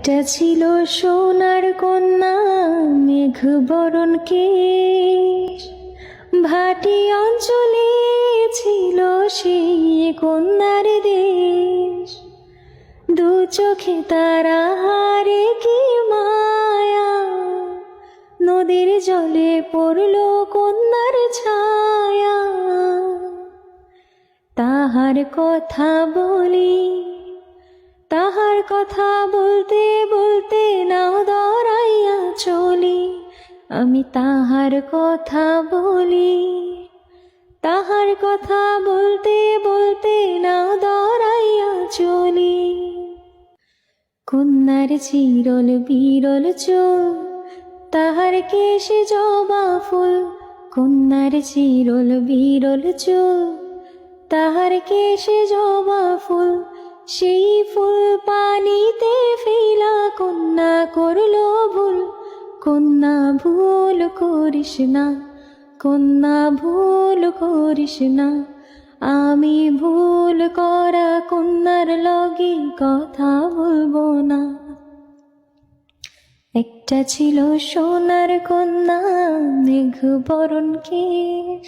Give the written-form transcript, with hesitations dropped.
একটা ছিল সোনার কন্যা মেঘ বরণ কেশ, ভাটি অঞ্চলে ছিল সেই কন্যার দেশ। দু চোখে তারা হারে কি মায়া, নদীর জলে পড়ল কন্যার ছায়া। তাহার কথা বলি, তাহার কথা বলতে বলতে নাও দরাইয়া চলি। আমি তাহার কথা বলি, তাহার কথা বলতে বলতে নাও দরাইয়া চলি। কন্যার চিরল বিরল চুল, তাহার কেশে জবা ফুল। কন্যার চিরল বিরল চুল, তাহার কেশে জবা ফুল। সেই ফুল পানিতে ফেলা কন্যা করল ভুল। কন্যা ভুল করিস না, কন্যা ভুল করিস না। আমি ভুল করা কন্যার লগে কথা বলবো না। একটা ছিল সোনার কন্যা মেঘ বরণ কেশ,